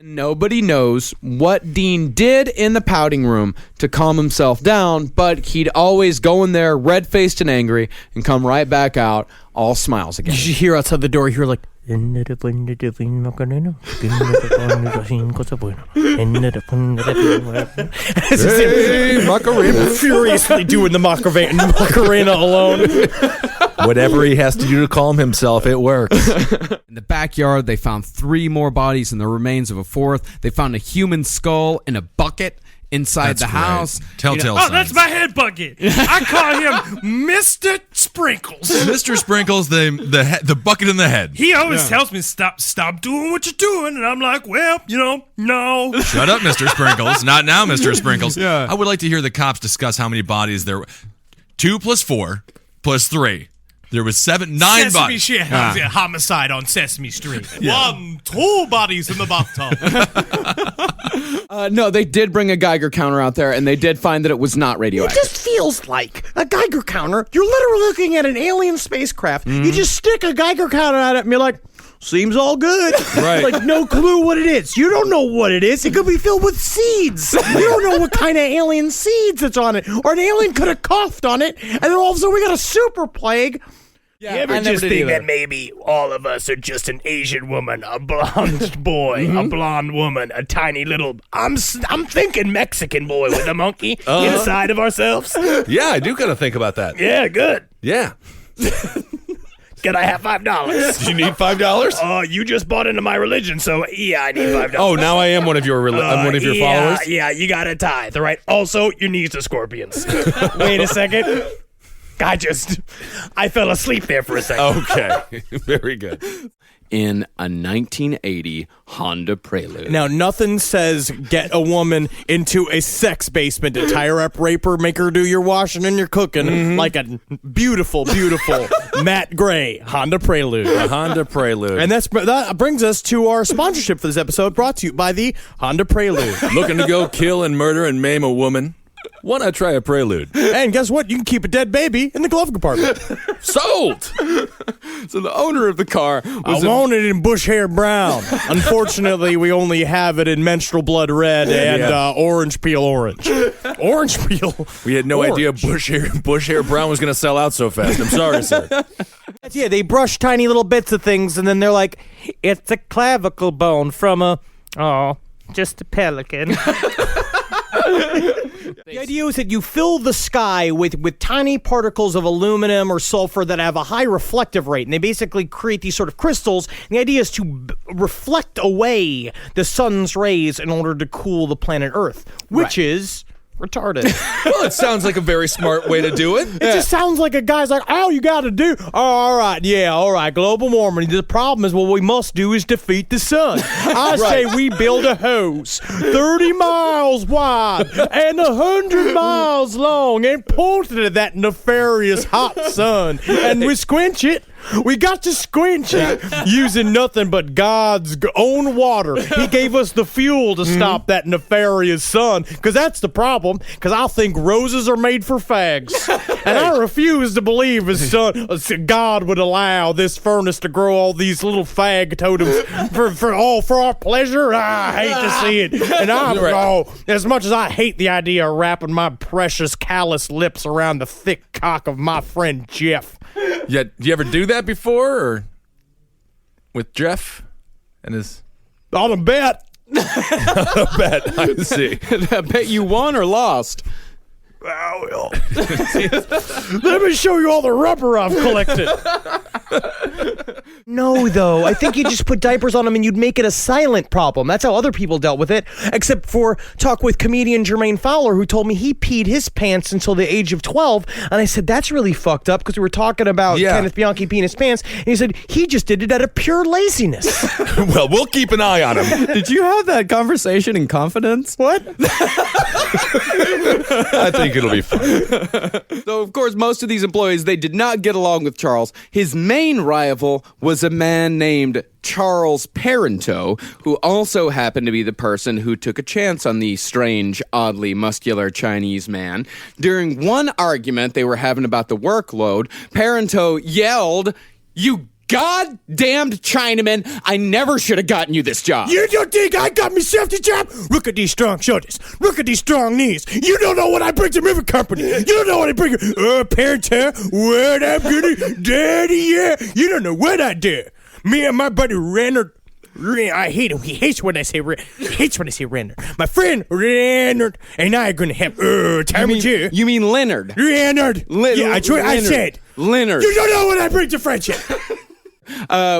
Nobody knows what Dean did in the pouting room to calm himself down, but he'd always go in there red-faced and angry and come right back out all smiles again. You hear outside the door, you hear like, Hey, Macarena. Furiously doing the Macarena alone. Whatever he has to do to calm himself, it works. In the backyard, they found 3 more bodies and the remains of a 4th. They found a human skull in a bucket inside the house. Telltale signs. Oh, that's my head bucket. I call him Mr. Sprinkles. Mr. Sprinkles, the bucket in the head. He always tells me, stop doing what you're doing. And I'm like, well, no. Shut up, Mr. Sprinkles. Not now, Mr. Sprinkles. I would like to hear the cops discuss how many bodies there were. 2 plus 4 plus 3. There was 9 bodies. Sesame homicide on Sesame Street. 2 bodies in the bathtub. No, they did bring a Geiger counter out there, and they did find that it was not It radioactive. just feels like a Geiger counter. You're literally looking at an alien spacecraft. You just stick a Geiger counter at it and you're like, seems all good. Right. Like, no clue what it is. You don't know what it is. It could be filled with seeds. You don't know what kind of alien seeds it's on it. Or an alien could have coughed on it, and then all of a sudden we got a super plague. You ever just think that maybe all of us are just an Asian woman, a blonde boy, a blonde woman, a tiny little... I'm thinking Mexican boy with a monkey inside of ourselves. Yeah, I do kind of think about that. Yeah, good. Yeah. Can I have $5? Do you need $5? Oh, you just bought into my religion, so yeah, I need $5. Oh, now I am one of your I'm one of your followers? Yeah, you got to tithe, right? Also, your knees are scorpions. Wait a second. I fell asleep there for a second. Okay. Very good. In a 1980 Honda Prelude. Now, nothing says get a woman into a sex basement to tie her up, rape her, make her do your washing and your cooking like a beautiful, beautiful Matt Gray Honda Prelude. A Honda Prelude. And that brings us to our sponsorship for this episode, brought to you by the Honda Prelude. Looking to go kill and murder and maim a woman? Why not try a Prelude? And guess what? You can keep a dead baby in the glove compartment. Sold! So the owner of the car was I want it in bush hair brown. Unfortunately, we only have it in menstrual blood red and orange peel orange. Orange peel? We had no idea bush hair brown was going to sell out so fast. I'm sorry, sir. Yeah, they brush tiny little bits of things, and then they're like, it's a clavicle bone from just a pelican. The idea is that you fill the sky with tiny particles of aluminum or sulfur that have a high reflective rate, and they basically create these sort of crystals. And the idea is to reflect away the sun's rays in order to cool the planet Earth, which is retarded. Well, it sounds like a very smart way to do it. It just sounds like a guy's like, all you got to do, all right, global warming. The problem is what we must do is defeat the sun. I say we build a hose 30 miles wide and 100 miles long and point it at that nefarious hot sun, and we squinch it. We got to squinch it using nothing but God's own water. He gave us the fuel to stop that nefarious sun, because that's the problem, because I think roses are made for fags. And I refuse to believe God would allow this furnace to grow all these little fag totems for our pleasure. I hate to see it. And as much as I hate the idea of wrapping my precious callous lips around the thick cock of my friend Jeff. Yeah, you ever do that before, or with Jeff and his? On a bet. Bet. I see. I bet you won or lost. Let me show you all the rubber I've collected. No, though. I think you just put diapers on them and you'd make it a silent problem. That's how other people dealt with it, except for talk with comedian Jermaine Fowler, who told me he peed his pants until the age of 12. And I said, that's really fucked up, because we were talking about Kenneth Bianchi peeing his pants. And he said, he just did it out of pure laziness. Well, we'll keep an eye on him. Did you have that conversation in confidence? What? I think it'll be fun. So, of course, most of these employees, they did not get along with Charles. His main rival was a man named Charles Parenteau, who also happened to be the person who took a chance on the strange, oddly muscular Chinese man. During one argument they were having about the workload, Parenteau yelled, "You goddamned Chinaman. I never should have gotten you this job. You don't think I got myself the job? Look at these strong shoulders. Look at these strong knees. You don't know what I bring to River Company. You don't know what I bring. Parent, what I'm gonna, Daddy, yeah. You don't know what I do. Me and my buddy Renner. I hate him. He hates when I say Renner. My friend Renner and I are gonna have time with you. You mean Leonard? Leonard. Yeah, I said Leonard. You don't know what I bring to friendship.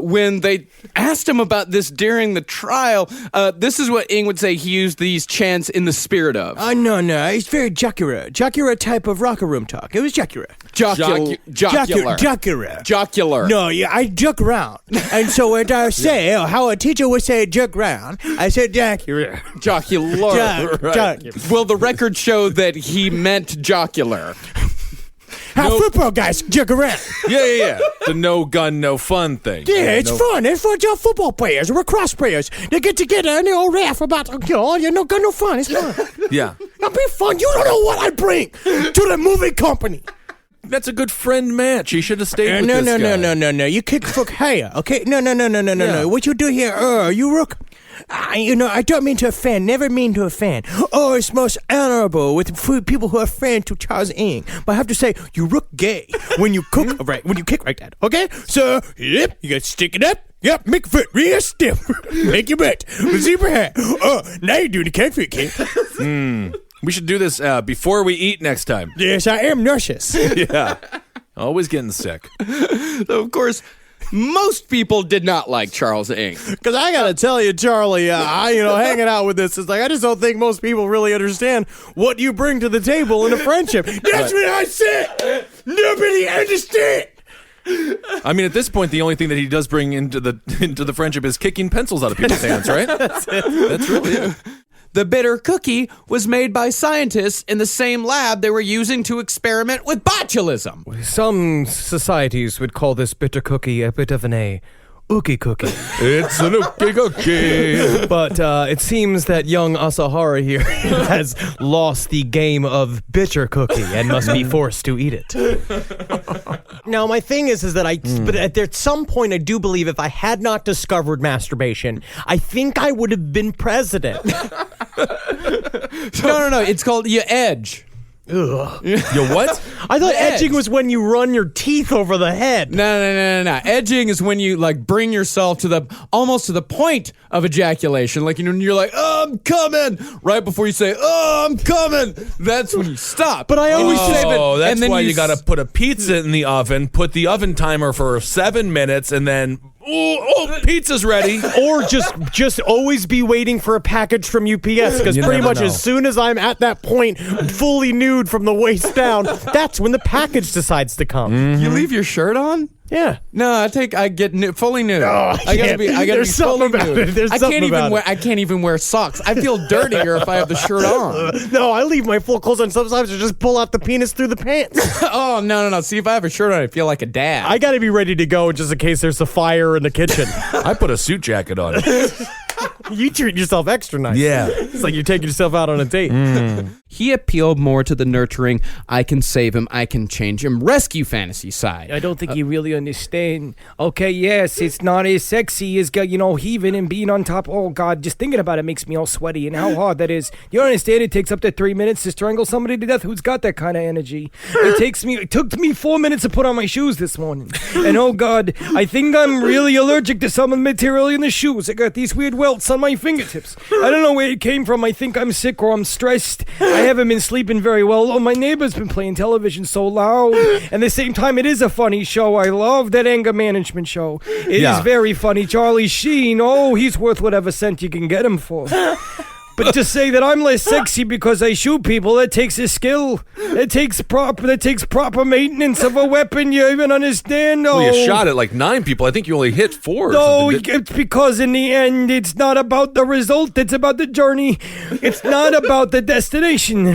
When they asked him about this during the trial, this is what Ing would say he used these chants in the spirit of. No. It's very jocular type of rocker room talk. It was jocular. Jocular. No, yeah, I joke around. And so when I say how a teacher would say joke around, I said jocular. Jocular. Well, the records show that he meant jocular. How football guys joke around. Yeah. The no gun, no fun thing. Yeah, it's fun. It's for football players or lacrosse players. They get together and they all laugh about, no gun, no fun. It's fun. Yeah. It'll be fun. You don't know what I bring to the movie company. That's a good friend match. He should have stayed with this guy. No. You kick fuck higher, okay? No. What you do here, you rook. I don't mean to offend, never mean to offend. It's most honorable with people who are friends to Charles Ing. But I have to say, you look gay when you cook right, when you kick like that, okay? So, yep, you gotta stick it up. Yep, make your foot real stiff. Make your butt. Zebra hat. Now you're doing the kickflip kick. We should do this before we eat next time. Yes, I am nauseous. Yeah. Always getting sick. So, of course, most people did not like Charles Ing. Because I got to tell you, Charlie, hanging out with this, it's like, I just don't think most people really understand what you bring to the table in a friendship. That's what I said. Nobody understands. I mean, at this point, the only thing that he does bring into the friendship is kicking pencils out of people's hands, right? That's really it. The bitter cookie was made by scientists in the same lab they were using to experiment with botulism. Some societies would call this bitter cookie a bit of an ookie cookie. It's an ookie cookie. But it seems that young Asahara here has lost the game of bitter cookie and must be forced to eat it. Now, my thing is that but at some point, I do believe if I had not discovered masturbation, I think I would have been president. No. It's called your edge. Ugh. Yo, what? I thought edging edge was when you run your teeth over the head. No. Edging is when you bring yourself to almost to the point of ejaculation. Like you're like, oh, I'm coming. Right before you say, oh, I'm coming. That's when you stop. But I always save it. Oh, that's and then why you got to put a pizza in the oven, put the oven timer for 7 minutes, and then pizza's ready. Or just always be waiting for a package from UPS, because pretty much as soon as I'm at that point, fully nude from the waist down, that's when the package decides to come. You leave your shirt on? Yeah. No, I get fully nude. Oh, I gotta be There's fully something about nude. it. There's I something can't even about wear. I can't even wear socks. I feel dirtier if I have the shirt on. No, I leave my full clothes on. Sometimes I just pull out the penis through the pants. Oh no! See, if I have a shirt on, I feel like a dad. I gotta be ready to go just in case there's a fire in the kitchen. I put a suit jacket on. You treat yourself extra nice. Yeah. It's like you're taking yourself out on a date. He appealed more to the nurturing, I can save him, I can change him, rescue fantasy side. I don't think you really understand. Okay, yes, it's not as sexy as, heaving and being on top. Oh, God, just thinking about it makes me all sweaty and how hard that is. You understand it takes up to 3 minutes to strangle somebody to death who's got that kind of energy. It took me 4 minutes to put on my shoes this morning. And, oh, God, I think I'm really allergic to some of the material in the shoes. I got these weird welts on my fingertips. I don't know where it came from. I think I'm sick or I'm stressed. I haven't been sleeping very well. Oh, my neighbor's been playing television so loud. And at the same time, it is a funny show. I love that anger management show. It is very funny. Charlie Sheen, he's worth whatever cent you can get him for. But to say that I'm less sexy because I shoot people, that takes a skill. That takes proper maintenance of a weapon. You even understand? Well, you shot at like 9 people. I think you only hit 4. No, it's because in the end, it's not about the result. It's about the journey. It's not about the destination. You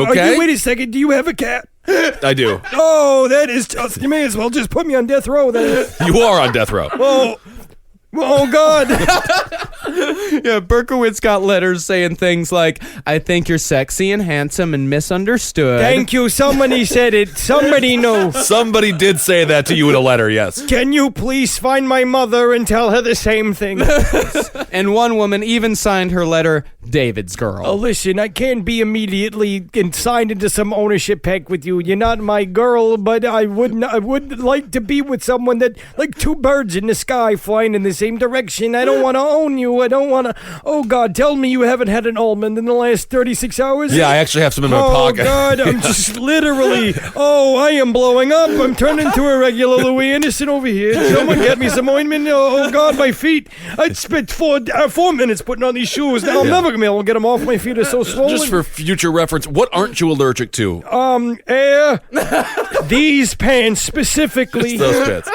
okay? Wait a second. Do you have a cat? I do. Oh, that is just. You may as well just put me on death row then. You are on death row. Oh God! Yeah, Berkowitz got letters saying things like, I think you're sexy and handsome and misunderstood. Thank you. Somebody said it. Somebody knows. Somebody did say that to you in a letter, yes. Can you please find my mother and tell her the same thing? And one woman even signed her letter, David's girl. Oh, listen, I can't be immediately signed into some ownership pact with you. You're not my girl, but I would like to be with someone that, like two birds in the sky flying in the same direction. I don't want to own you. I don't want to. Oh, God, tell me you haven't had an almond in the last 36 hours? Yeah, I actually have some in my pocket. Oh, God, I'm just literally. Oh, I am blowing up. I'm turning into a regular Louis Anderson over here. Someone get me some ointment. Oh, God, my feet. I spent 4 minutes putting on these shoes. Now I'm never going to be able to get them off. My feet are so swollen. Just for future reference, what aren't you allergic to? Air. These pants specifically. Those bits.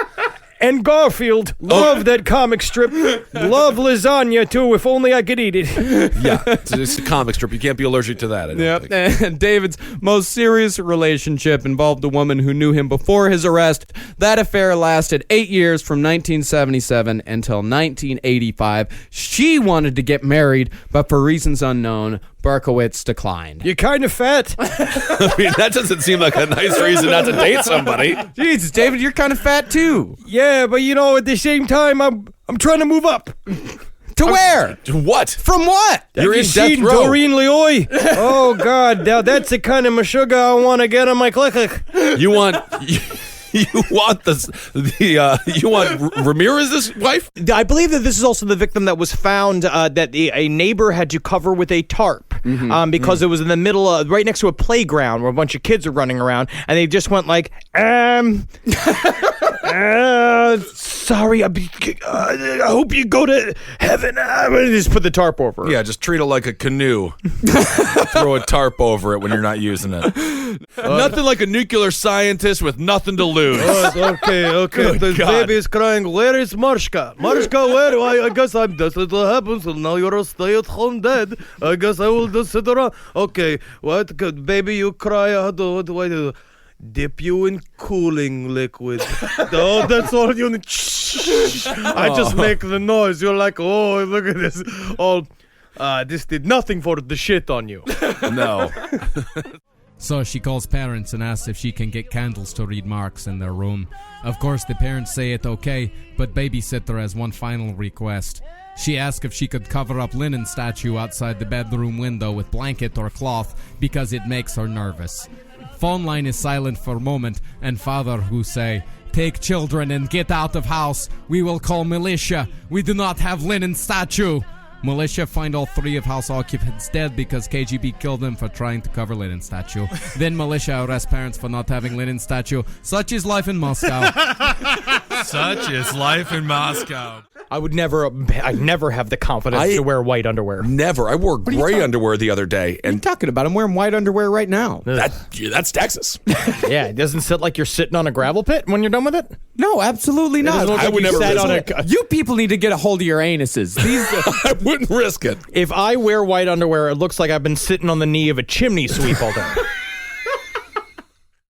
And Garfield. Love that comic strip. Love lasagna, too, if only I could eat it. Yeah, it's a comic strip. You can't be allergic to that, I don't think. And David's most serious relationship involved a woman who knew him before his arrest. That affair lasted 8 years from 1977 until 1985. She wanted to get married, but for reasons unknown, Berkowitz declined. You're kind of fat. I mean, that doesn't seem like a nice reason not to date somebody. Jesus, David, you're kind of fat too. Yeah, but at the same time, I'm trying to move up. To where? What? From what? You're in Have you death seen row. Doreen Leoy? Oh, God. Now, that's the kind of mashuga I want to get on my click. You want... You want Ramirez's wife? I believe that this is also the victim that was found that a neighbor had to cover with a tarp because it was in the middle of, right next to a playground where a bunch of kids are running around, and they just went like, sorry, I hope you go to heaven. Just put the tarp over it. Yeah, just treat it like a canoe. Throw a tarp over it when you're not using it. Nothing like a nuclear scientist with nothing to lose. Okay. The baby is crying. Where is Marshka? Marshka, where? I guess that's what happens. Now you're a stay-at-home dad. I guess I will just sit around. Okay, what? Baby, you cry. What do I do? Dip you in cooling liquid. Oh, that's all you need. I just make the noise. You're like, oh, look at this. This did nothing for the shit on you. No. So she calls parents and asks if she can get candles to read marks in their room. Of course, the parents say it okay, but babysitter has one final request. She asks if she could cover up linen statue outside the bedroom window with blanket or cloth because it makes her nervous. Phone line is silent for a moment, and father who say, "Take children and get out of house. We will call militia. We do not have linen statue." Militia find all 3 of house occupants dead because KGB killed them for trying to cover linen statue. Then militia arrest parents for not having linen statue. Such is life in Moscow. Such is life in Moscow. I'd never have the confidence to wear white underwear. Never. I wore gray underwear the other day, What are you and talking about? I'm wearing white underwear right now. that's Texas. Yeah, it doesn't sit like you're sitting on a gravel pit when you're done with it. No, absolutely not. I would never sat on You people need to get a hold of your anuses. These I wouldn't risk it. If I wear white underwear, it looks like I've been sitting on the knee of a chimney sweep all day.